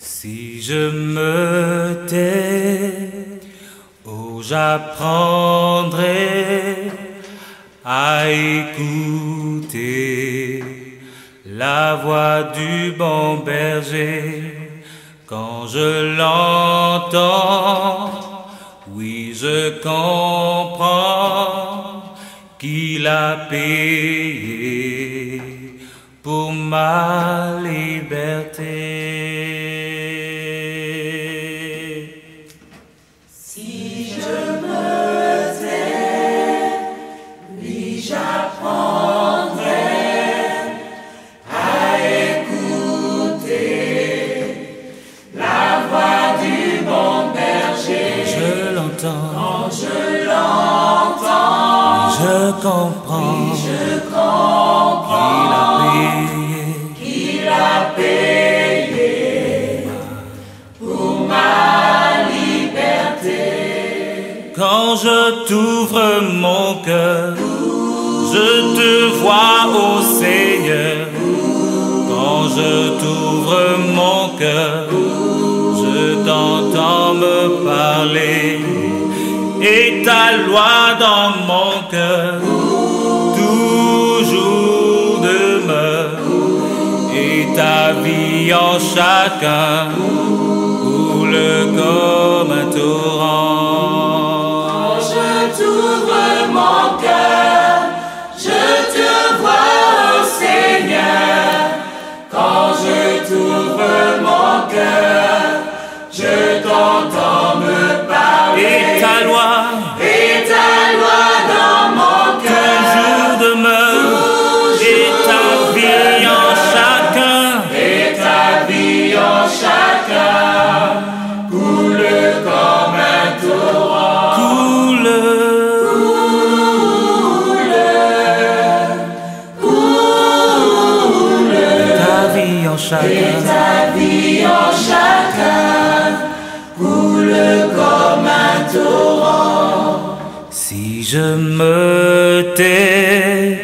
Si je me tais, oh j'apprendrai à écouter la voix du bon berger. Quand je l'entends, oui je comprends qu'il a payé pour ma liberté. Si je me tais, oui j'apprendrai à écouter la voix du bon berger. Je l'entends, quand je l'entends, je comprends, oui, je comprends qu'il a payé pour ma liberté. quand je t'ouvre mon cœur, je te vois, ô Seigneur. Quand je t'ouvre mon cœur, je t'entends me parler. Et ta loi dans mon cœur toujours demeure. Et ta vie en chacun coule comme un torrent. Quand je t'ouvre mon cœur, je te vois, ô Seigneur. Quand je t'ouvre mon cœur, je t'entends me parler. Et ta loi dans mon cœur toujours demeure. Et ta vie en chacun, et ta vie en chacun coule comme un torrent. coule. Ta vie en Et chacun, ta vie en chacun coule comme un torrent. si je me tais,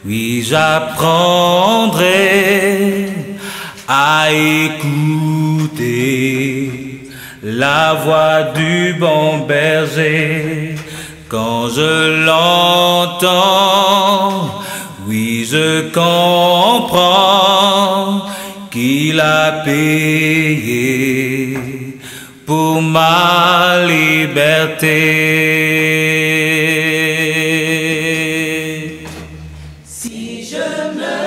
oui j'apprendrai à écouter la voix du bon berger. Quand je l'entends, oui je comprends qu'il a payé pour ma liberté. Si je me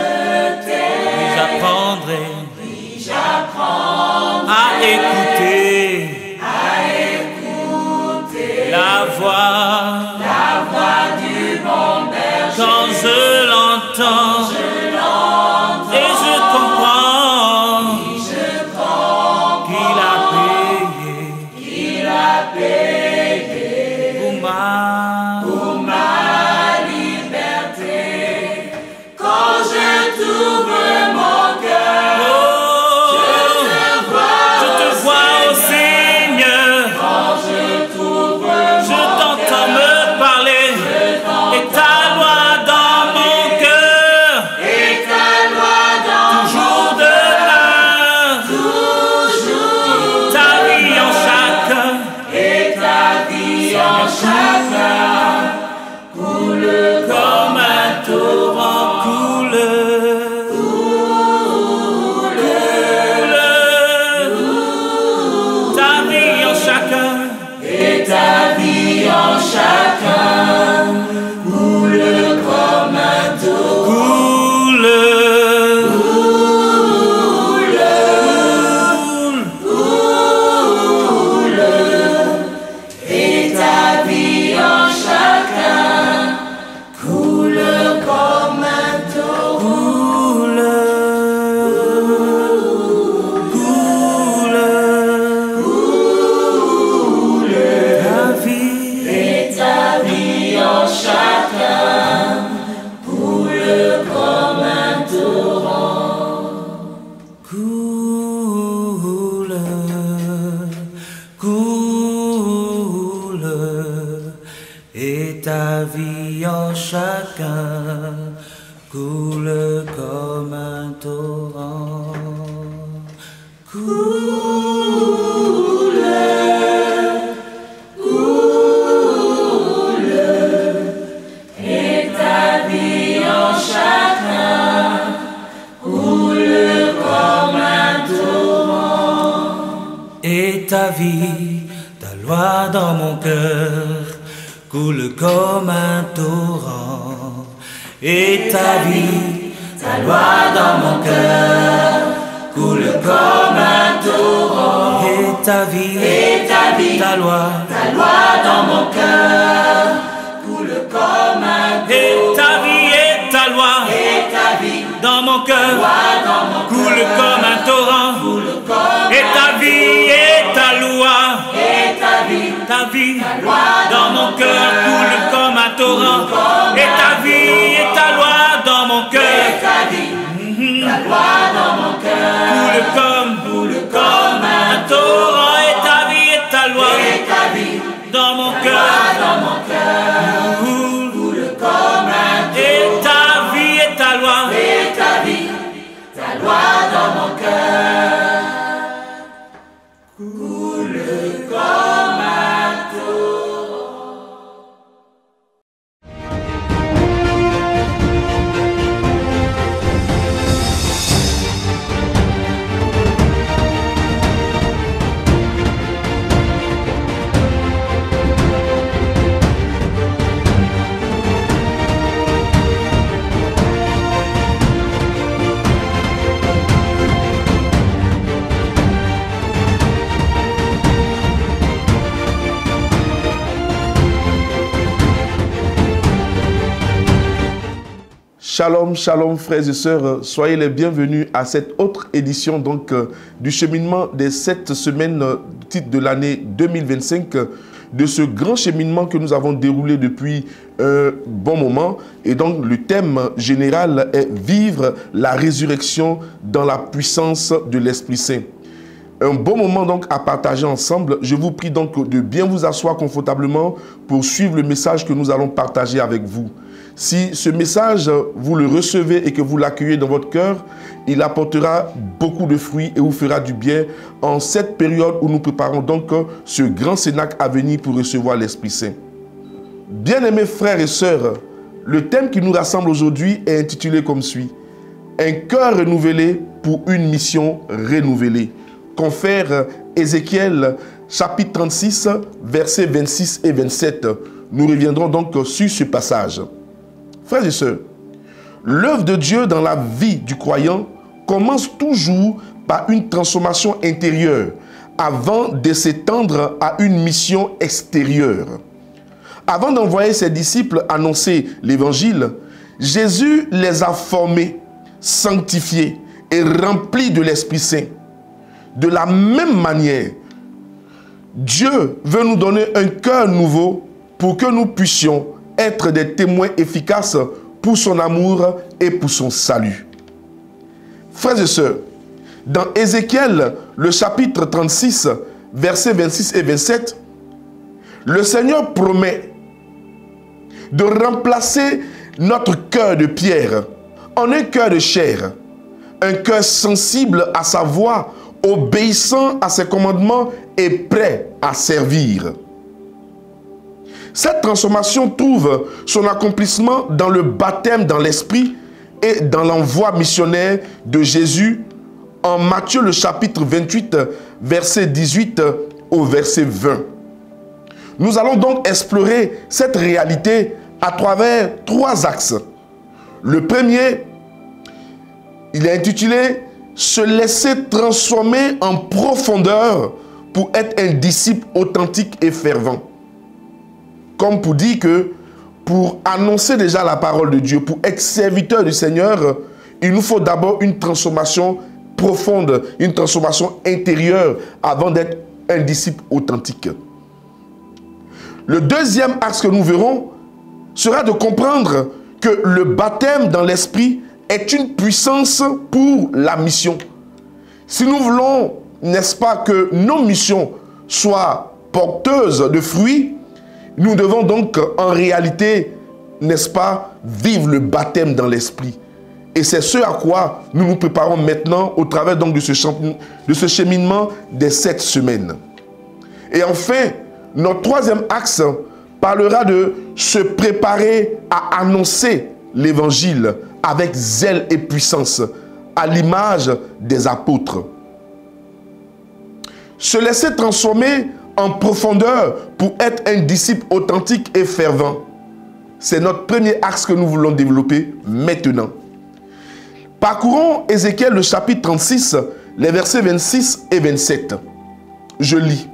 tais, J'apprendrai oui, j'apprends à écouter la voix du bon berger. quand je l'entends. Et je comprends qu'il a payé pour ma liberté. Quand je t'ouvre mon cœur, je te vois, au Seigneur. quand je t'ouvre Je t'entends me parler. Et ta loi dans mon cœur et ta loi dans toujours demeure. toujours Ta vie en chacun, et ta vie en chacun coule comme un torrent coule. Ta vie en chacun, et ta vie en chacun coule comme un torrent. coule. Et ta vie en chacun coule comme un torrent. Ta vie, Et ta vie en chacun coule comme un torrent. coule, coule. Et ta vie en chacun coule comme un torrent. Coule. et ta vie, ta loi dans mon cœur coule comme un torrent. Et ta vie, ta loi dans mon cœur coule comme un torrent. Et ta vie, ta loi dans mon cœur coule comme un torrent. et ta vie et ta loi dans mon cœur coule comme un torrent. Et ta vie et ta loi, ta vie dans mon cœur coule comme un torrent. Et ta vie et ta loi dans mon cœur coule comme un torrent. Et ta vie et ta loi dans mon cœur coule comme un torrent. Et ta vie et ta loi dans mon cœur coule comme un torrent. Shalom, shalom frères et sœurs, soyez les bienvenus à cette autre édition donc du cheminement des 7 semaines titre de l'année 2025, de ce grand cheminement que nous avons déroulé depuis un bon moment. Et donc le thème général est vivre la résurrection dans la puissance de l'Esprit Saint. Un bon moment donc à partager ensemble. Je vous prie donc de bien vous asseoir confortablement pour suivre le message que nous allons partager avec vous. Si ce message, vous le recevez et que vous l'accueillez dans votre cœur, il apportera beaucoup de fruits et vous fera du bien en cette période où nous préparons donc ce grand cénacle à venir pour recevoir l'Esprit Saint. Bien-aimés frères et sœurs, le thème qui nous rassemble aujourd'hui est intitulé comme suit: un cœur renouvelé pour une mission renouvelée. Confère Ézéchiel chapitre 36, versets 26 et 27. Nous reviendrons donc sur ce passage. Frères et sœurs, l'œuvre de Dieu dans la vie du croyant commence toujours par une transformation intérieure avant de s'étendre à une mission extérieure. Avant d'envoyer ses disciples annoncer l'évangile, Jésus les a formés, sanctifiés et remplis de l'Esprit Saint. De la même manière, Dieu veut nous donner un cœur nouveau pour que nous puissions être des témoins efficaces pour son amour et pour son salut. Frères et sœurs, dans Ézéchiel, le chapitre 36, versets 26 et 27, le Seigneur promet de remplacer notre cœur de pierre en un cœur de chair, un cœur sensible à sa voix, obéissant à ses commandements et prêt à servir. Cette transformation trouve son accomplissement dans le baptême dans l'Esprit et dans l'envoi missionnaire de Jésus en Matthieu le chapitre 28, verset 18 au verset 20. Nous allons donc explorer cette réalité à travers 3 axes. Le premier, il est intitulé « Se laisser transformer en profondeur pour être un disciple authentique et fervent ». Comme pour dire que pour annoncer déjà la parole de Dieu, pour être serviteur du Seigneur, il nous faut d'abord une transformation profonde, une transformation intérieure avant d'être un disciple authentique. Le deuxième axe que nous verrons sera de comprendre que le baptême dans l'Esprit est une puissance pour la mission. Si nous voulons, n'est-ce pas, que nos missions soient porteuses de fruits, nous devons donc en réalité, n'est-ce pas, vivre le baptême dans l'Esprit. Et c'est ce à quoi nous nous préparons maintenant au travers donc de ce cheminement des 7 semaines. Et enfin, notre troisième axe parlera de se préparer à annoncer l'évangile avec zèle et puissance, à l'image des apôtres. Se laisser transformer en profondeur pour être un disciple authentique et fervent. C'est notre premier axe que nous voulons développer maintenant. Parcourons Ézéchiel le chapitre 36, les versets 26 et 27. Je lis.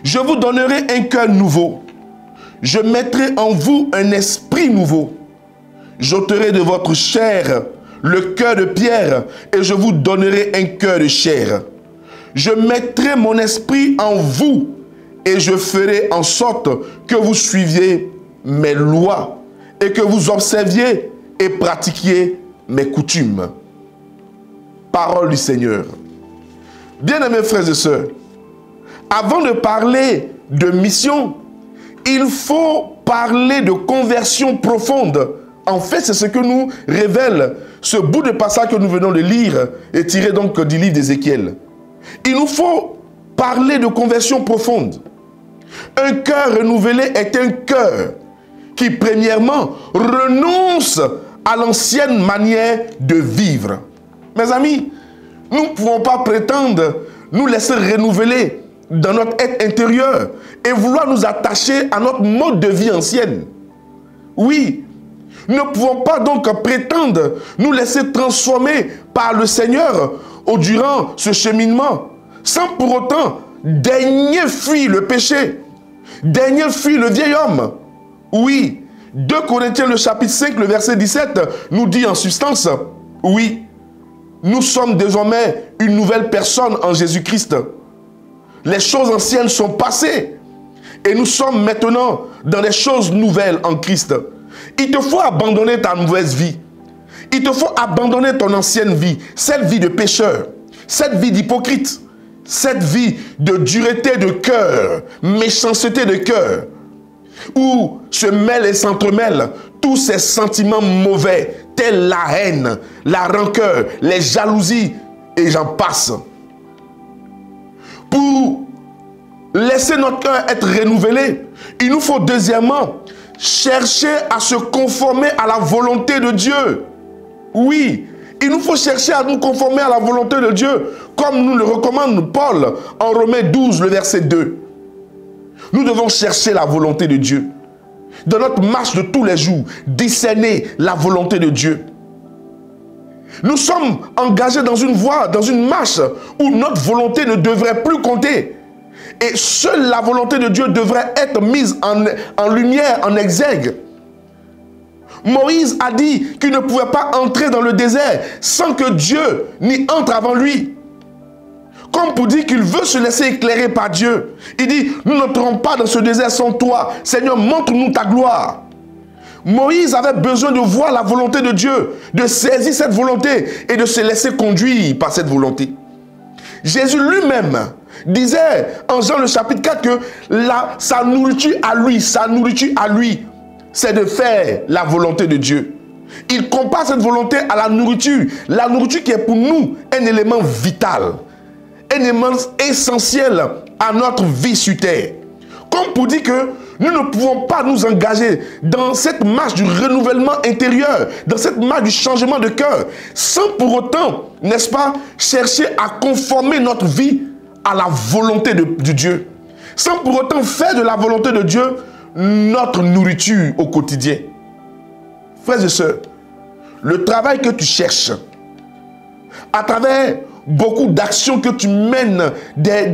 Je vous donnerai un cœur nouveau. Je mettrai en vous un esprit nouveau. J'ôterai de votre chair le cœur de pierre et je vous donnerai un cœur de chair. Je mettrai mon esprit en vous et je ferai en sorte que vous suiviez mes lois et que vous observiez et pratiquiez mes coutumes. Parole du Seigneur. Bien-aimés frères et sœurs, avant de parler de mission, il faut parler de conversion profonde. En fait, c'est ce que nous révèle ce bout de passage que nous venons de lire et tiré donc du livre d'Ézéchiel. Il nous faut parler de conversion profonde. Un cœur renouvelé est un cœur qui, premièrement, renonce à l'ancienne manière de vivre. Mes amis, nous ne pouvons pas prétendre nous laisser renouveler dans notre être intérieur et vouloir nous attacher à notre mode de vie ancienne. Oui, nous ne pouvons pas donc prétendre nous laisser transformer par le Seigneur durant ce cheminement, sans pour autant daigner fuir le péché, daigner fuir le vieil homme. Oui, 2 Corinthiens le chapitre 5, le verset 17 nous dit en substance, oui, nous sommes désormais une nouvelle personne en Jésus-Christ. Les choses anciennes sont passées et nous sommes maintenant dans les choses nouvelles en Christ. Il te faut abandonner ta mauvaise vie. Il te faut abandonner ton ancienne vie, cette vie de pécheur, cette vie d'hypocrite, cette vie de dureté de cœur, méchanceté de cœur, où se mêlent et s'entremêlent tous ces sentiments mauvais, tels la haine, la rancœur, les jalousies, et j'en passe. Pour laisser notre cœur être renouvelé, il nous faut deuxièmement chercher à se conformer à la volonté de Dieu. Oui, il nous faut chercher à nous conformer à la volonté de Dieu, comme nous le recommande Paul en Romains 12, le verset 2. Nous devons chercher la volonté de Dieu. Dans notre marche de tous les jours, discerner la volonté de Dieu. Nous sommes engagés dans une voie, dans une marche où notre volonté ne devrait plus compter. Et seule la volonté de Dieu devrait être mise en lumière, en exergue. Moïse a dit qu'il ne pouvait pas entrer dans le désert sans que Dieu n'y entre avant lui. Comme pour dire qu'il veut se laisser éclairer par Dieu. Il dit, nous n'entrons pas dans ce désert sans toi. Seigneur, montre-nous ta gloire. Moïse avait besoin de voir la volonté de Dieu, de saisir cette volonté et de se laisser conduire par cette volonté. Jésus lui-même disait en Jean le chapitre 4 que sa nourriture à lui, c'est de faire la volonté de Dieu. Il compare cette volonté à la nourriture qui est pour nous un élément vital, un élément essentiel à notre vie sur terre. Comme pour dire que nous ne pouvons pas nous engager dans cette marche du renouvellement intérieur, dans cette marche du changement de cœur, sans pour autant, n'est-ce pas, chercher à conformer notre vie à la volonté de Dieu. Sans pour autant faire de la volonté de Dieu notre nourriture au quotidien. Frères et sœurs, le travail que tu cherches, à travers beaucoup d'actions que tu mènes, des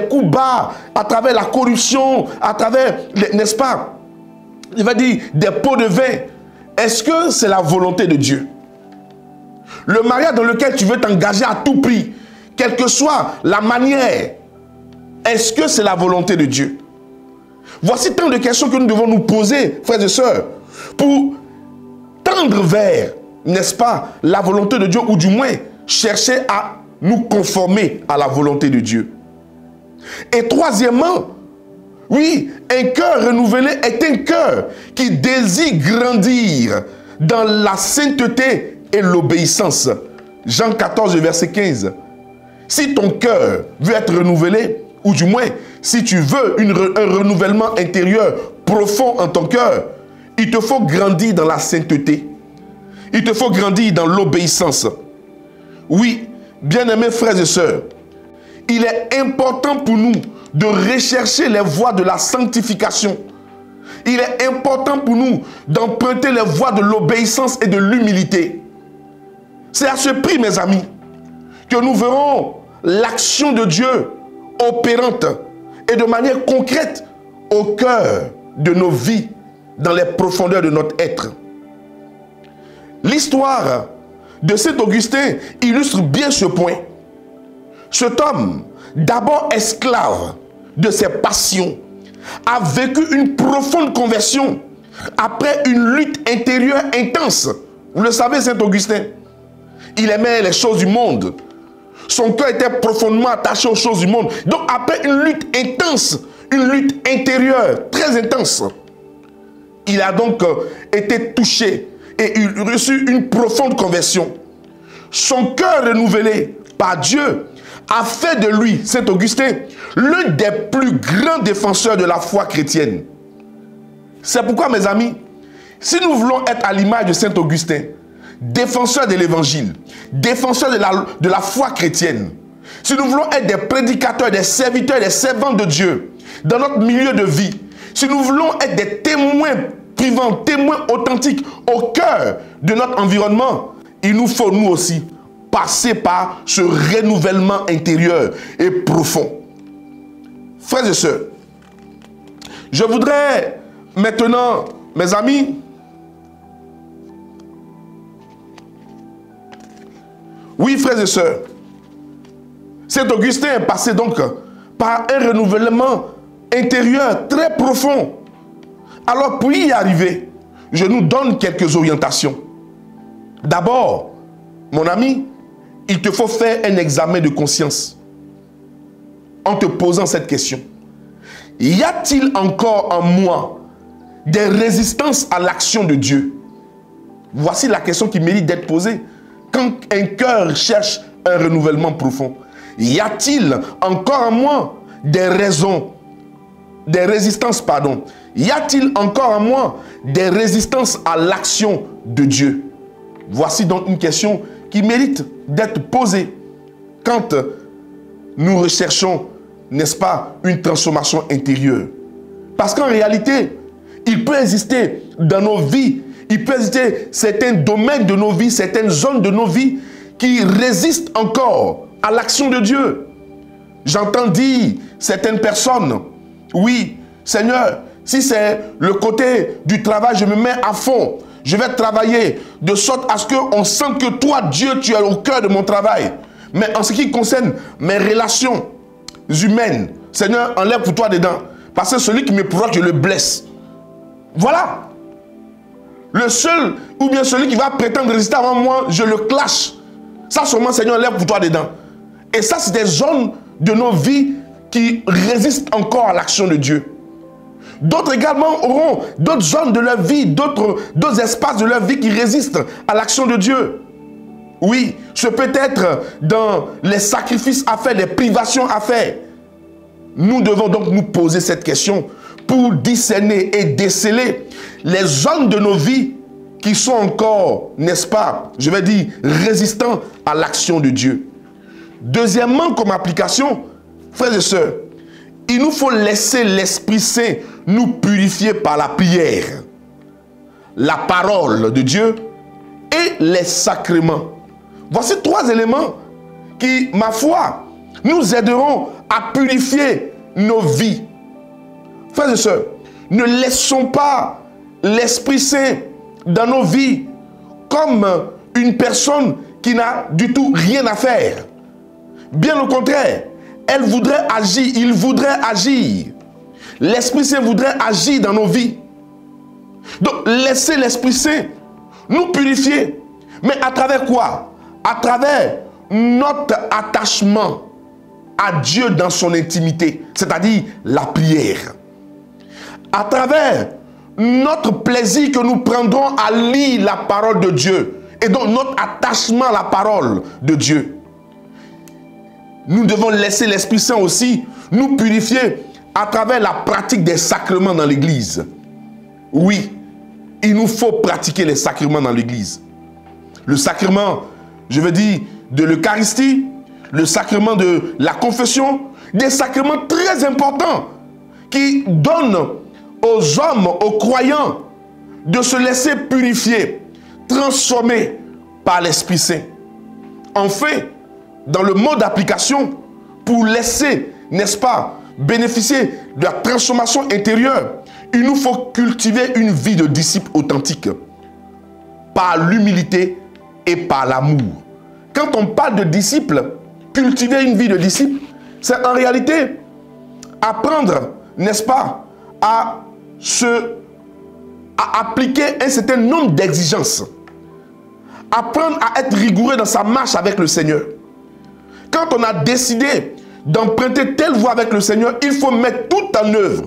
coups bas, à travers la corruption, à travers, n'est-ce pas, il va dire des pots de vin. Est-ce que c'est la volonté de Dieu? Le mariage dans lequel tu veux t'engager à tout prix, quelle que soit la manière, est-ce que c'est la volonté de Dieu? Voici tant de questions que nous devons nous poser, frères et sœurs, pour tendre vers, n'est-ce pas, la volonté de Dieu, ou du moins chercher à nous conformer à la volonté de Dieu. Et troisièmement, oui, un cœur renouvelé est un cœur qui désire grandir dans la sainteté et l'obéissance. Jean 14, verset 15. Si ton cœur veut être renouvelé, ou du moins, si tu veux un renouvellement intérieur profond en ton cœur, il te faut grandir dans la sainteté. Il te faut grandir dans l'obéissance. Oui, bien-aimés frères et sœurs, il est important pour nous de rechercher les voies de la sanctification. Il est important pour nous d'emprunter les voies de l'obéissance et de l'humilité. C'est à ce prix, mes amis, que nous verrons l'action de Dieu opérante et de manière concrète au cœur de nos vies, dans les profondeurs de notre être. L'histoire de Saint Augustin illustre bien ce point. Cet homme, d'abord esclave de ses passions, a vécu une profonde conversion après une lutte intérieure intense. Vous le savez, Saint Augustin, il aimait les choses du monde. Son cœur était profondément attaché aux choses du monde. Donc après une lutte intense, une lutte intérieure très intense, il a donc été touché et il a reçu une profonde conversion. Son cœur renouvelé par Dieu a fait de lui, Saint Augustin, l'un des plus grands défenseurs de la foi chrétienne. C'est pourquoi, mes amis, si nous voulons être à l'image de Saint Augustin, défenseur de l'évangile, défenseur de la foi chrétienne, si nous voulons être des prédicateurs, des serviteurs, des servants de Dieu dans notre milieu de vie, si nous voulons être des témoins vivants, témoins authentiques au cœur de notre environnement, il nous faut nous aussi passer par ce renouvellement intérieur et profond. Frères et sœurs, je voudrais maintenant, mes amis, oui, frères et sœurs, Saint Augustin est passé donc par un renouvellement intérieur très profond. Alors, pour y arriver, je nous donne quelques orientations. D'abord, mon ami, il te faut faire un examen de conscience en te posant cette question. Y a-t-il encore en moi des résistances à l'action de Dieu? Voici la question qui mérite d'être posée quand un cœur cherche un renouvellement profond. Y a-t-il encore en moi des résistances, pardon? Y a-t-il encore en moi des résistances à l'action de Dieu? Voici donc une question qui mérite d'être posée quand nous recherchons, n'est-ce pas, une transformation intérieure. Parce qu'en réalité, il peut exister dans nos vies, il peut exister certains domaines de nos vies, certaines zones de nos vies qui résistent encore à l'action de Dieu. J'entends dire certaines personnes, oui, Seigneur, si c'est le côté du travail, je me mets à fond. Je vais travailler de sorte à ce qu'on sente que toi, Dieu, tu es au cœur de mon travail. Mais en ce qui concerne mes relations humaines, Seigneur, enlève pour toi dedans. Parce que celui qui me provoque, je le blesse. Voilà. Le seul, ou bien celui qui va prétendre résister avant moi, je le clash. Ça seulement, Seigneur, enlève pour toi dedans. Et ça, c'est des zones de nos vies qui résistent encore à l'action de Dieu. D'autres également auront d'autres zones de leur vie, d'autres espaces de leur vie qui résistent à l'action de Dieu. Oui, ce peut être dans les sacrifices à faire, les privations à faire. Nous devons donc nous poser cette question pour discerner et déceler les zones de nos vies qui sont encore, n'est-ce pas, je vais dire, résistants à l'action de Dieu. Deuxièmement, comme application, frères et sœurs, il nous faut laisser l'Esprit Saint nous purifier par la prière, la parole de Dieu et les sacrements. Voici trois éléments qui, ma foi, nous aideront à purifier nos vies. Frères et sœurs, ne laissons pas l'Esprit Saint dans nos vies comme une personne qui n'a du tout rien à faire. Bien au contraire, elle voudrait agir, il voudrait agir. L'Esprit Saint voudrait agir dans nos vies. Donc, laissez l'Esprit Saint nous purifier. Mais à travers quoi? À travers notre attachement à Dieu dans son intimité, c'est-à-dire la prière. À travers notre plaisir que nous prendrons à lire la parole de Dieu et donc notre attachement à la parole de Dieu. Nous devons laisser l'Esprit Saint aussi nous purifier à travers la pratique des sacrements dans l'Église. Oui, il nous faut pratiquer les sacrements dans l'Église. Le sacrement, je veux dire, de l'Eucharistie, le sacrement de la confession, des sacrements très importants qui donnent aux hommes, aux croyants, de se laisser purifier, transformer par l'Esprit Saint. Enfin, dans le mode d'application, pour laisser, n'est-ce pas, bénéficier de la transformation intérieure, il nous faut cultiver une vie de disciple authentique par l'humilité et par l'amour. Quand on parle de disciple, cultiver une vie de disciple, c'est en réalité apprendre, n'est-ce pas, à appliquer un certain nombre d'exigences. Apprendre à être rigoureux dans sa marche avec le Seigneur. Quand on a décidé d'emprunter telle voie avec le Seigneur, il faut mettre tout en œuvre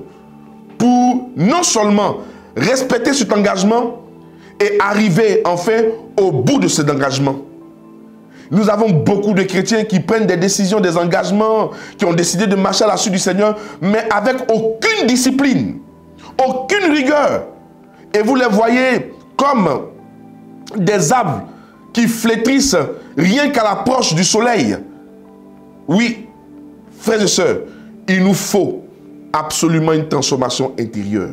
pour non seulement respecter cet engagement et arriver enfin au bout de cet engagement. Nous avons beaucoup de chrétiens qui prennent des décisions, des engagements, qui ont décidé de marcher à la suite du Seigneur, mais avec aucune discipline, aucune rigueur. Et vous les voyez comme des arbres qui flétrissent rien qu'à l'approche du soleil. Oui, frères et sœurs, il nous faut absolument une transformation intérieure.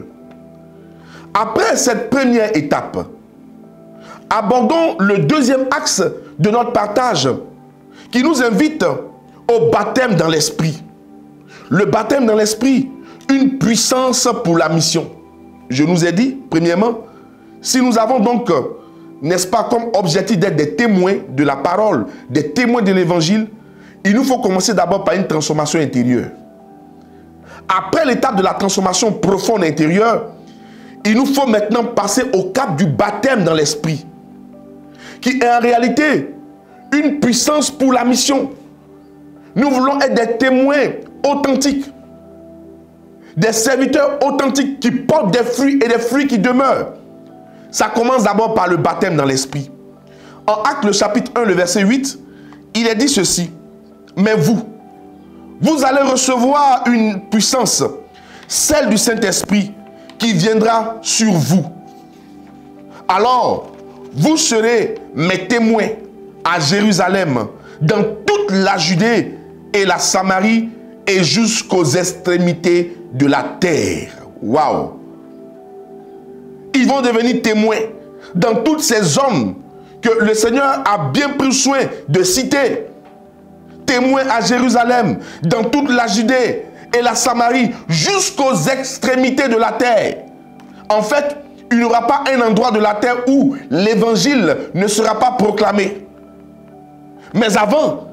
Après cette première étape, abordons le deuxième axe de notre partage qui nous invite au baptême dans l'esprit. Le baptême dans l'esprit, une puissance pour la mission. Je nous ai dit, premièrement, si nous avons donc, n'est-ce pas, comme objectif d'être des témoins de la parole, des témoins de l'évangile, il nous faut commencer d'abord par une transformation intérieure. Après l'étape de la transformation profonde intérieure, il nous faut maintenant passer au cap du baptême dans l'esprit, qui est en réalité une puissance pour la mission. Nous voulons être des témoins authentiques, des serviteurs authentiques qui portent des fruits et des fruits qui demeurent. Ça commence d'abord par le baptême dans l'esprit. En Actes le chapitre 1, le verset 8, il est dit ceci: mais vous allez recevoir une puissance, celle du Saint-Esprit, qui viendra sur vous. Alors, vous serez mes témoins à Jérusalem, dans toute la Judée et la Samarie et jusqu'aux extrémités de la terre. Waouh! Ils vont devenir témoins dans toutes ces zones que le Seigneur a bien pris soin de citer. Témoins à Jérusalem, dans toute la Judée et la Samarie, jusqu'aux extrémités de la terre. En fait, il n'y aura pas un endroit de la terre où l'évangile ne sera pas proclamé. Mais avant,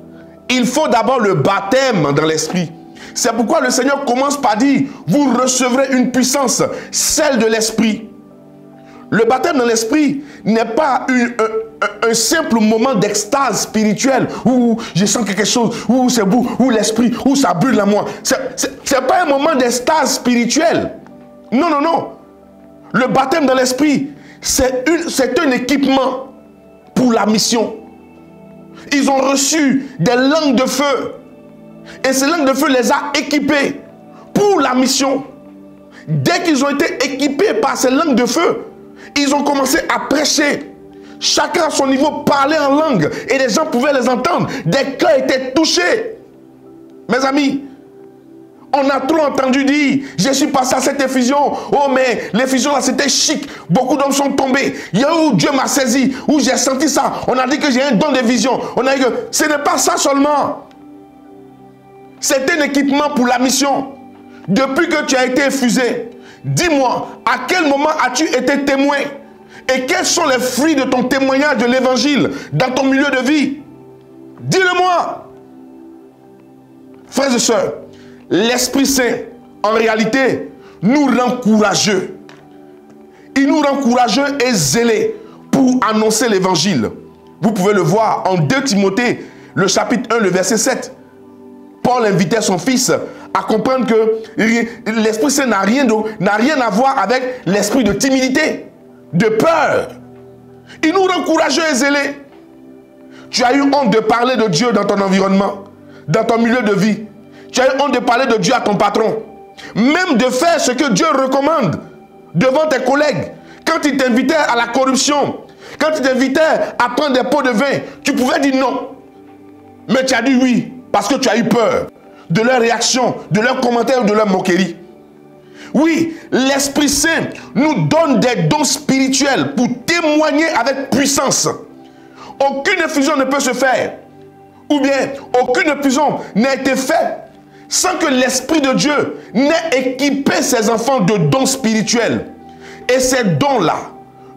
il faut d'abord le baptême dans l'esprit. C'est pourquoi le Seigneur commence par dire: vous recevrez une puissance, celle de l'esprit. Le baptême dans l'esprit n'est pas un simple moment d'extase spirituelle où je sens quelque chose, où c'est beau, où l'esprit, où ça brûle en moi. C'est pas un moment d'extase spirituelle. Non, non, non. Le baptême dans l'esprit, c'est un équipement pour la mission. Ils ont reçu des langues de feu. Et ces langues de feu les a équipés pour la mission. Dès qu'ils ont été équipés par ces langues de feu, ils ont commencé à prêcher. Chacun à son niveau parlait en langue et les gens pouvaient les entendre. Des cœurs étaient touchés. Mes amis, on a trop entendu dire: je suis passé à cette effusion. Oh, mais l'effusion là c'était chic. Beaucoup d'hommes sont tombés. Il y a où Dieu m'a saisi, où j'ai senti ça. On a dit que j'ai un don de vision. On a dit que ce n'est pas ça seulement. C'est un équipement pour la mission. Depuis que tu as été effusé, dis-moi, à quel moment as-tu été témoin? Et quels sont les fruits de ton témoignage de l'évangile dans ton milieu de vie? Dis-le-moi. Frères et sœurs, l'Esprit Saint, en réalité, nous rend courageux. Il nous rend courageux et zélés pour annoncer l'évangile. Vous pouvez le voir en 2 Timothée, le chapitre 1, le verset 7. Paul invitait son fils à comprendre que l'Esprit Saint n'a rien à voir avec l'esprit de timidité, de peur. Il nous rend courageux et zélés. Tu as eu honte de parler de Dieu dans ton environnement, dans ton milieu de vie. Tu as eu honte de parler de Dieu à ton patron. Même de faire ce que Dieu recommande devant tes collègues. Quand il t'invitait à la corruption, quand il t'invitait à prendre des pots de vin, tu pouvais dire non. Mais tu as dit oui, parce que tu as eu peur de leurs réactions, de leurs commentaires ou de leurs moqueries. Oui, l'Esprit Saint nous donne des dons spirituels pour témoigner avec puissance. Aucune effusion ne peut se faire, ou bien aucune effusion n'a été faite sans que l'Esprit de Dieu n'ait équipé ses enfants de dons spirituels. Et ces dons-là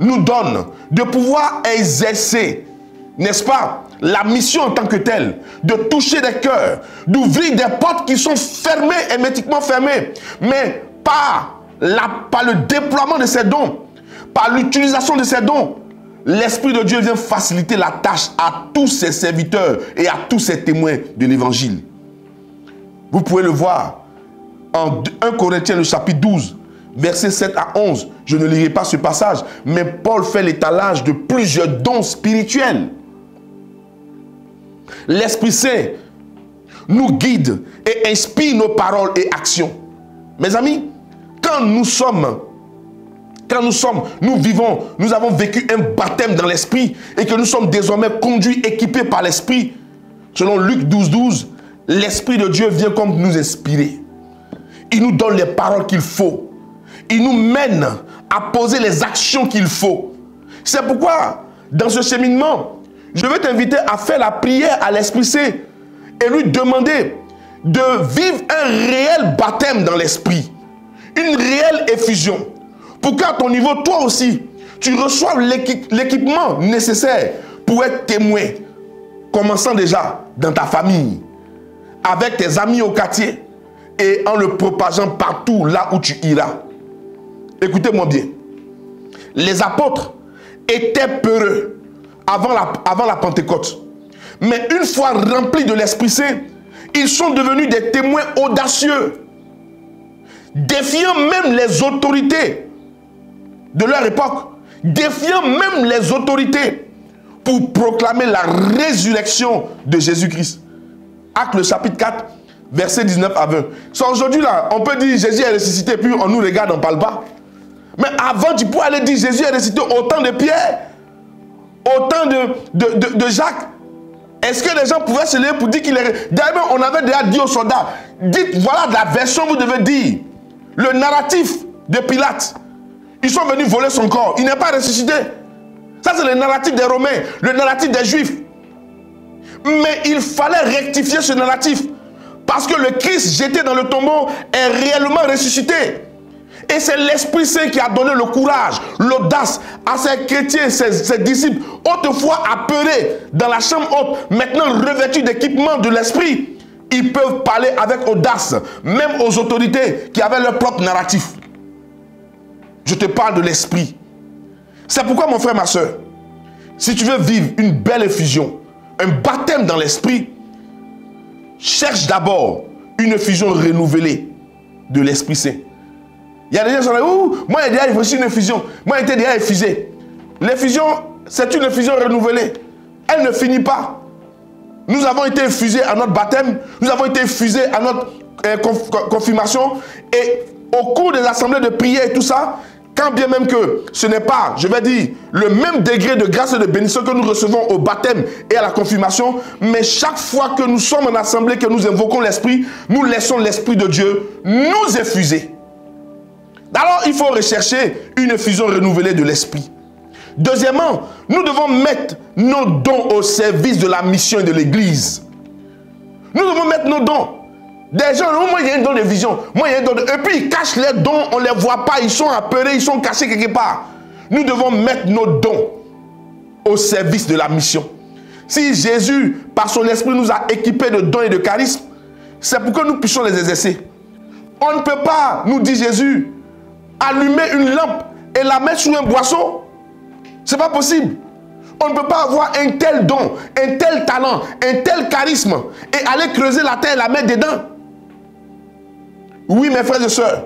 nous donnent de pouvoir exercer, n'est-ce pas, la mission en tant que telle, de toucher des cœurs, d'ouvrir des portes qui sont fermées, hermétiquement fermées, mais par le déploiement de ces dons, par l'utilisation de ces dons, l'Esprit de Dieu vient faciliter la tâche à tous ses serviteurs et à tous ses témoins de l'Évangile. Vous pouvez le voir en 1 Corinthiens, le chapitre 12, versets 7 à 11. Je ne lirai pas ce passage, mais Paul fait l'étalage de plusieurs dons spirituels. L'Esprit Saint nous guide et inspire nos paroles et actions. Mes amis, quand nous avons vécu un baptême dans l'Esprit et que nous sommes désormais conduits, équipés par l'Esprit, selon Luc 12, 12, l'Esprit de Dieu vient comme nous inspirer. Il nous donne les paroles qu'il faut. Il nous mène à poser les actions qu'il faut. C'est pourquoi, dans ce cheminement, je veux t'inviter à faire la prière à l'Esprit Saint et lui demander de vivre un réel baptême dans l'Esprit, une réelle effusion, pour qu'à ton niveau, toi aussi, tu reçoives l'équipement nécessaire pour être témoin, commençant déjà dans ta famille, avec tes amis au quartier et en le propageant partout là où tu iras. Écoutez-moi bien. Les apôtres étaient peureux avant la Pentecôte. Mais une fois remplis de l'Esprit Saint, ils sont devenus des témoins audacieux, défiant même les autorités de leur époque, défiant même les autorités pour proclamer la résurrection de Jésus-Christ. Actes le chapitre 4, versets 19 à 20. Aujourd'hui là, on peut dire Jésus est ressuscité, puis on nous regarde, on ne parle pas. Mais avant, tu peux aller dire Jésus est ressuscité au temps de Pierre, au temps de Jacques. Est-ce que les gens pouvaient se lever pour dire qu'il est... D'ailleurs, on avait déjà dit aux soldats, dites, voilà la version que vous devez dire. Le narratif de Pilate. Ils sont venus voler son corps. Il n'est pas ressuscité. Ça, c'est le narratif des Romains, le narratif des Juifs. Mais il fallait rectifier ce narratif. Parce que le Christ jeté dans le tombeau est réellement ressuscité. Et c'est l'Esprit Saint qui a donné le courage, l'audace à ces chrétiens, ces disciples, autrefois apeurés dans la chambre haute, maintenant revêtus d'équipement de l'Esprit. Ils peuvent parler avec audace, même aux autorités qui avaient leur propre narratif. Je te parle de l'Esprit. C'est pourquoi, mon frère, ma soeur, si tu veux vivre une belle effusion, un baptême dans l'Esprit, cherche d'abord une effusion renouvelée de l'Esprit Saint. Il y a des gens qui sont là, moi j'ai déjà reçu une effusion, moi j'ai été déjà effusé. L'effusion, c'est une effusion renouvelée. Elle ne finit pas. Nous avons été effusés à notre baptême, nous avons été effusés à notre confirmation, et au cours des assemblées de prière et tout ça, quand bien même que ce n'est pas, je vais dire, le même degré de grâce et de bénédiction que nous recevons au baptême et à la confirmation, mais chaque fois que nous sommes en assemblée, que nous invoquons l'Esprit, nous laissons l'Esprit de Dieu nous effuser. Alors, il faut rechercher une effusion renouvelée de l'Esprit. Deuxièmement, nous devons mettre nos dons au service de la mission et de l'Église. Nous devons mettre nos dons. Des gens, moi, il y a un don de vision. Moi, il y a un don de... Et puis, ils cachent les dons, on ne les voit pas. Ils sont apeurés, ils sont cachés quelque part. Nous devons mettre nos dons au service de la mission. Si Jésus, par son esprit, nous a équipés de dons et de charismes, c'est pour que nous puissions les exercer. On ne peut pas, nous dit Jésus, allumer une lampe et la mettre sous un boisseau. Ce n'est pas possible. On ne peut pas avoir un tel don, un tel talent, un tel charisme et aller creuser la terre et la mettre dedans. Oui, mes frères et sœurs,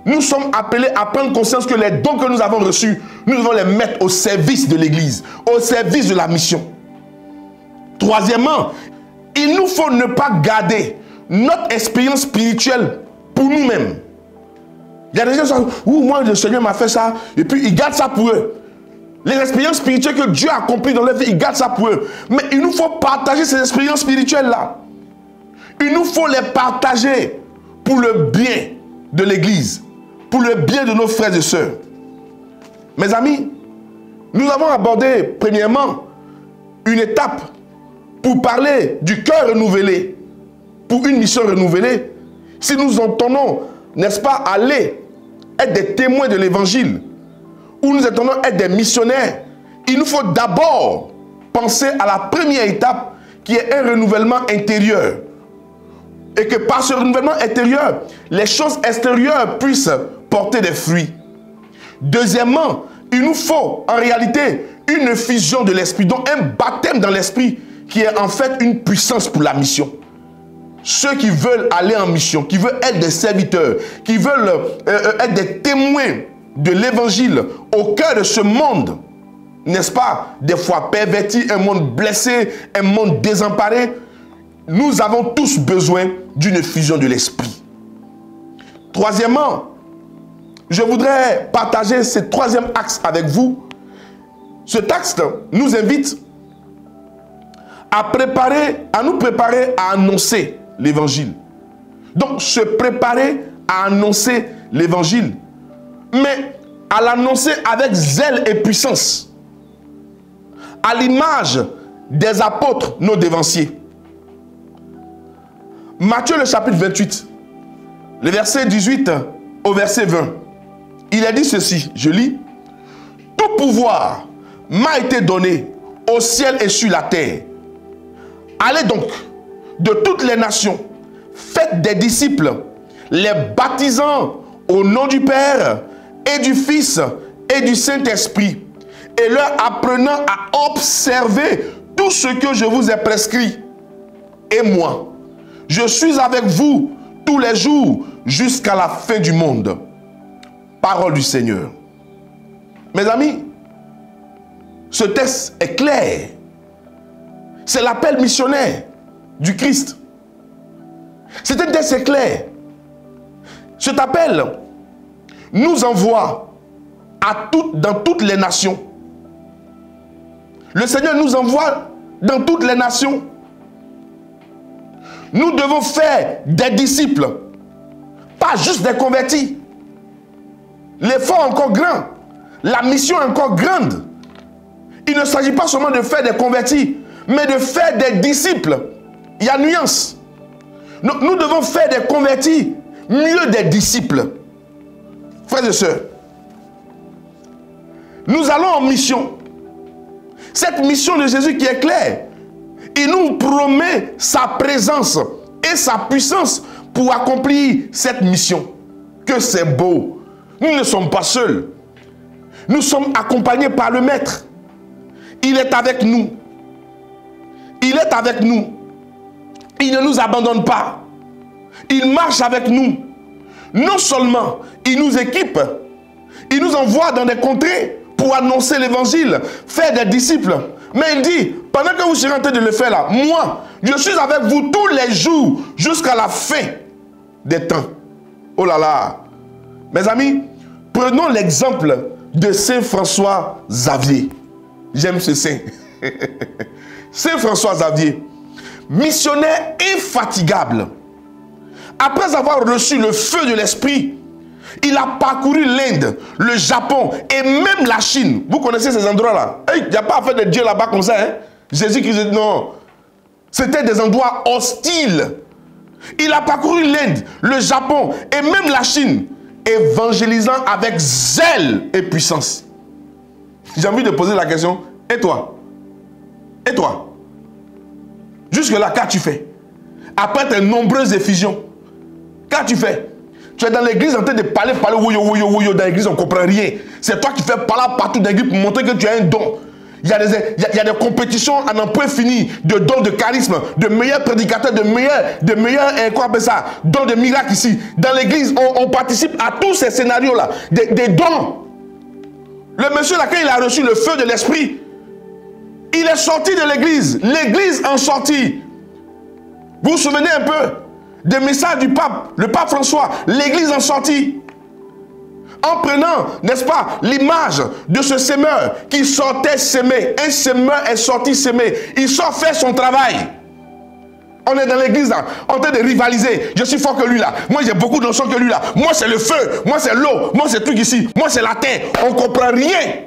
nous sommes appelés à prendre conscience que les dons que nous avons reçus, nous devons les mettre au service de l'Église, au service de la mission. Troisièmement, il nous faut ne pas garder notre expérience spirituelle pour nous-mêmes. Il y a des gens qui disent, moi le Seigneur m'a fait ça, et puis ils gardent ça pour eux. les expériences spirituelles que Dieu a accomplies dans leur vie, ils gardent ça pour eux. Mais il nous faut partager ces expériences spirituelles-là. Il nous faut les partager pour le bien de l'Église, pour le bien de nos frères et sœurs. Mes amis, nous avons abordé premièrement une étape pour parler du cœur renouvelé, pour une mission renouvelée. Si nous entendons, n'est-ce pas, aller être des témoins de l'évangile, ou nous entendons être des missionnaires, il nous faut d'abord penser à la première étape qui est un renouvellement intérieur. Et que par ce renouvellement intérieur, les choses extérieures puissent porter des fruits. Deuxièmement, il nous faut en réalité une fusion de l'esprit, donc un baptême dans l'esprit qui est en fait une puissance pour la mission. Ceux qui veulent aller en mission, qui veulent être des serviteurs, qui veulent être des témoins de l'évangile au cœur de ce monde, n'est-ce pas, des fois perverti, un monde blessé, un monde désemparé, nous avons tous besoin d'une fusion de l'esprit. Troisièmement, je voudrais partager ce troisième axe avec vous. Ce texte nous invite à nous préparer à annoncer l'évangile. Donc, se préparer à annoncer l'évangile, mais à l'annoncer avec zèle et puissance, à l'image des apôtres, nos dévanciers. Matthieu, le chapitre 28, le verset 18 au verset 20, il a dit ceci, je lis: « Tout pouvoir m'a été donné au ciel et sur la terre. Allez donc de toutes les nations, faites des disciples, les baptisant au nom du Père et du Fils et du Saint-Esprit, et leur apprenant à observer tout ce que je vous ai prescrit. Et moi, je suis avec vous tous les jours jusqu'à la fin du monde. » Parole du Seigneur. Mes amis, ce texte est clair. C'est l'appel missionnaire du Christ. C'est un texte clair. Cet appel nous envoie dans toutes les nations. Le Seigneur nous envoie dans toutes les nations. Nous devons faire des disciples, pas juste des convertis. L'effort est encore grand. La mission est encore grande. Il ne s'agit pas seulement de faire des convertis, mais de faire des disciples. Il y a nuance. Nous devons faire des convertis, mieux des disciples. Frères et sœurs, nous allons en mission. Cette mission de Jésus qui est claire, il nous promet sa présence et sa puissance pour accomplir cette mission. Que c'est beau. Nous ne sommes pas seuls. Nous sommes accompagnés par le Maître. Il est avec nous. Il est avec nous. Il ne nous abandonne pas. Il marche avec nous. Non seulement il nous équipe, il nous envoie dans des contrées pour annoncer l'évangile, faire des disciples. Mais il dit, pendant que vous serez en train de le faire là, moi, je suis avec vous tous les jours jusqu'à la fin des temps. Oh là là. Mes amis, prenons l'exemple de Saint François Xavier. J'aime ce saint. Saint François Xavier, missionnaire infatigable. Après avoir reçu le feu de l'esprit, il a parcouru l'Inde, le Japon et même la Chine. Vous connaissez ces endroits-là? Il n'y a pas affaire de Dieu là-bas comme ça. Hein? Jésus-Christ dit non. C'était des endroits hostiles. Il a parcouru l'Inde, le Japon et même la Chine, évangélisant avec zèle et puissance. J'ai envie de poser la question, et toi? Et toi? Jusque-là, qu'as-tu fait? Après tes nombreuses effusions, qu'as-tu fait? Tu es dans l'église en train de parler, ouyo, dans l'église on ne comprend rien. C'est toi qui fais parler partout dans l'église pour montrer que tu as un don. Il y a des compétitions à n'en point fini de dons de charisme, de meilleurs prédicateurs, de meilleurs quoi appelle ça, dons de miracles ici. Dans l'église, on participe à tous ces scénarios-là, des dons. Le monsieur là, quand il a reçu le feu de l'esprit, il est sorti de l'église. L'église en sortit. Vous vous souvenez un peu des messages du pape, le pape François, l'église en sortit. En prenant, n'est-ce pas, l'image de ce semeur qui sortait s'aimer. Un semeur est sorti s'aimer. Il sort faire son travail. On est dans l'église là, en train de rivaliser. Je suis fort que lui là. Moi j'ai beaucoup de notions que lui là. Moi c'est le feu. Moi c'est l'eau. Moi c'est tout ici. Moi c'est la terre. On ne comprend rien.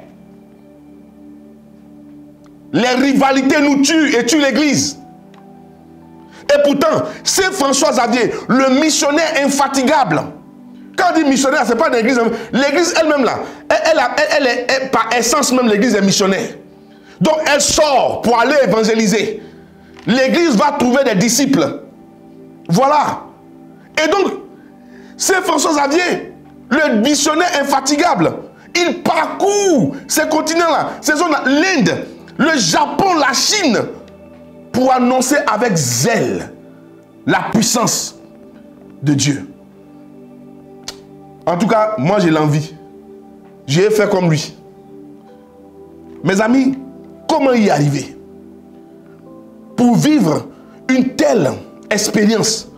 Les rivalités nous tuent et tuent l'église. Et pourtant, c'est François Xavier, le missionnaire infatigable. Quand on dit missionnaire, ce n'est pas l'église. L'église elle-même là, elle est par essence même, l'église est missionnaire. Donc elle sort pour aller évangéliser. L'église va trouver des disciples. Voilà. Et donc, c'est François Xavier, le missionnaire infatigable. Il parcourt ces continents-là, ces zones-là, l'Inde, le Japon, la Chine, pour annoncer avec zèle la puissance de Dieu. En tout cas, moi j'ai l'envie. J'ai fait comme lui. Mes amis, comment y arriver? Pour vivre une telle expérience,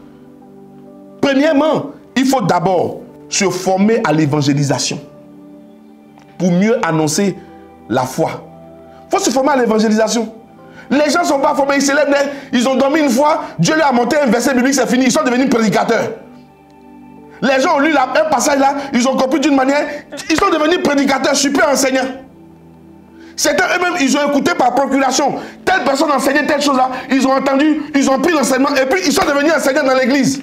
premièrement, il faut d'abord se former à l'évangélisation pour mieux annoncer la foi. Il faut se former à l'évangélisation. Les gens ne sont pas formés, ils se lèvent, ils ont dormi une fois, Dieu leur a monté un verset biblique, c'est fini, ils sont devenus prédicateurs. Les gens ont lu un passage là, ils ont compris d'une manière, ils sont devenus prédicateurs, super enseignants. Certains eux-mêmes, ils ont écouté par procuration. Telle personne enseignait telle chose là, ils ont entendu, ils ont pris l'enseignement et puis ils sont devenus enseignants dans l'église.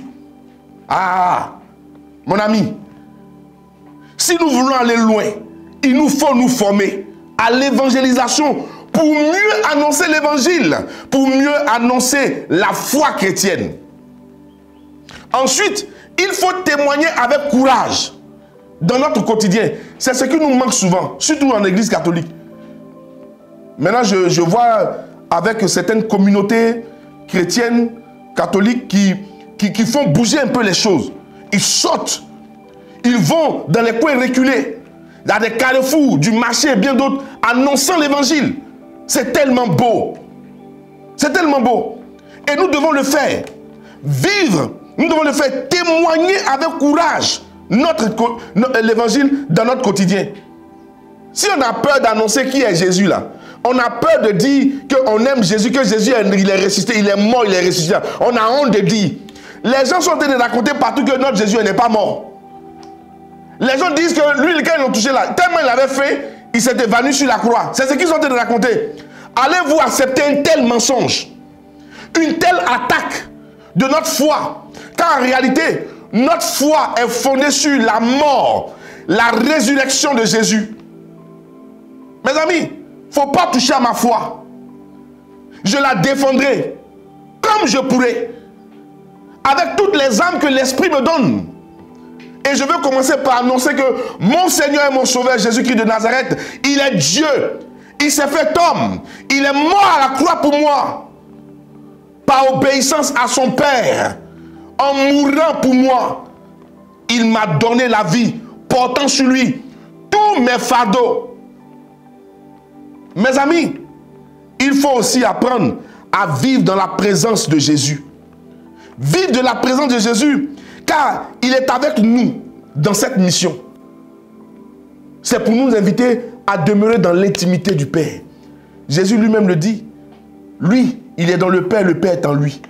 Ah, mon ami, si nous voulons aller loin, il nous faut nous former à l'évangélisation pour mieux annoncer l'évangile, pour mieux annoncer la foi chrétienne. Ensuite, il faut témoigner avec courage dans notre quotidien. C'est ce qui nous manque souvent, surtout en église catholique. Maintenant, je vois avec certaines communautés chrétiennes, catholiques, qui font bouger un peu les choses. Ils sautent. Ils vont dans les coins reculés, dans des carrefours, du marché et bien d'autres, annonçant l'évangile. C'est tellement beau. C'est tellement beau. Et nous devons le faire. Vivre, nous devons le faire. Témoigner avec courage l'évangile dans notre quotidien. Si on a peur d'annoncer qui est Jésus là, on a peur de dire qu'on aime Jésus, que Jésus il est ressuscité, il est mort, il est ressuscité. On a honte de dire. Les gens sont en train de raconter partout que notre Jésus n'est pas mort. Les gens disent que lui, quand ils l'ont touché là, tellement il avait fait, il s'est évanoui sur la croix. C'est ce qu'ils sont en train de raconter. Allez-vous accepter un tel mensonge, une telle attaque de notre foi? Car en réalité, notre foi est fondée sur la mort, la résurrection de Jésus. Mes amis, il ne faut pas toucher à ma foi. Je la défendrai comme je pourrai, avec toutes les âmes que l'Esprit me donne. Et je veux commencer par annoncer que mon Seigneur et mon Sauveur Jésus-Christ de Nazareth, il est Dieu. Il s'est fait homme. Il est mort à la croix pour moi. Par obéissance à son Père. En mourant pour moi. Il m'a donné la vie, portant sur lui tous mes fardeaux. Mes amis, il faut aussi apprendre à vivre dans la présence de Jésus. Vivre de la présence de Jésus, car il est avec nous dans cette mission. C'est pour nous inviter à demeurer dans l'intimité du Père. Jésus lui-même le dit. Lui, il est dans le Père est en lui.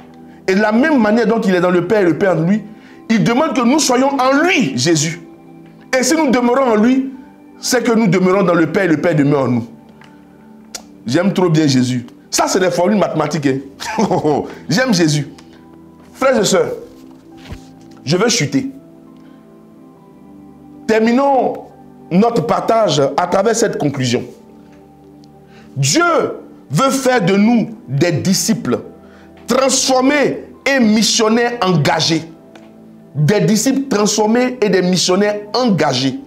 Et de la même manière dont il est dans le Père et le Père en lui, il demande que nous soyons en lui, Jésus. Et si nous demeurons en lui, c'est que nous demeurons dans le Père et le Père demeure en nous. J'aime trop bien Jésus. Ça, c'est des formules mathématiques. Hein? J'aime Jésus. Frères et sœurs, je veux chuter. Terminons notre partage à travers cette conclusion. Dieu veut faire de nous des disciples transformés et missionnaires engagés. Des disciples transformés et des missionnaires engagés.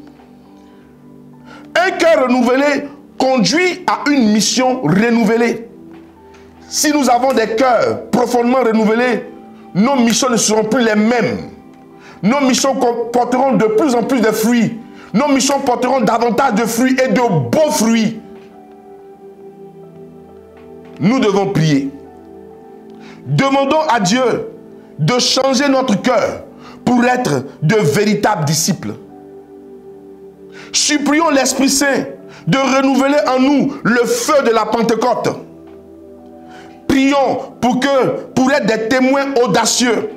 Un cœur renouvelé conduit à une mission renouvelée. Si nous avons des cœurs profondément renouvelés, nos missions ne seront plus les mêmes. Nos missions porteront de plus en plus de fruits. Nos missions porteront davantage de fruits et de beaux fruits. Nous devons prier. Demandons à Dieu de changer notre cœur pour être de véritables disciples. Supplions l'Esprit Saint de renouveler en nous le feu de la Pentecôte. Prions pour être des témoins audacieux,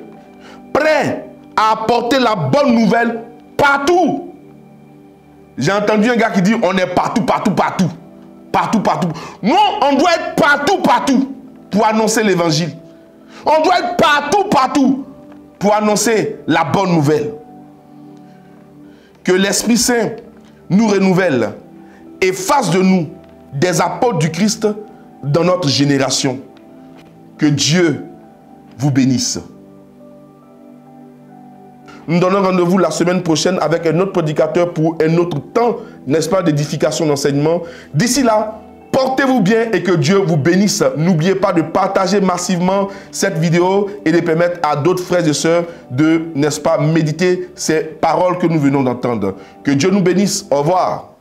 prêts à apporter la bonne nouvelle partout. J'ai entendu un gars qui dit on est partout, partout, partout. Partout, partout. Non, on doit être partout, partout pour annoncer l'évangile. On doit être partout, partout pour annoncer la bonne nouvelle. Que l'Esprit Saint nous renouvelle et fasse de nous des apôtres du Christ dans notre génération. Que Dieu vous bénisse. Nous donnons rendez-vous la semaine prochaine avec un autre prédicateur pour un autre temps, n'est-ce pas, d'édification, d'enseignement. D'ici là, portez-vous bien et que Dieu vous bénisse. N'oubliez pas de partager massivement cette vidéo et de permettre à d'autres frères et sœurs de, n'est-ce pas, méditer ces paroles que nous venons d'entendre. Que Dieu nous bénisse. Au revoir.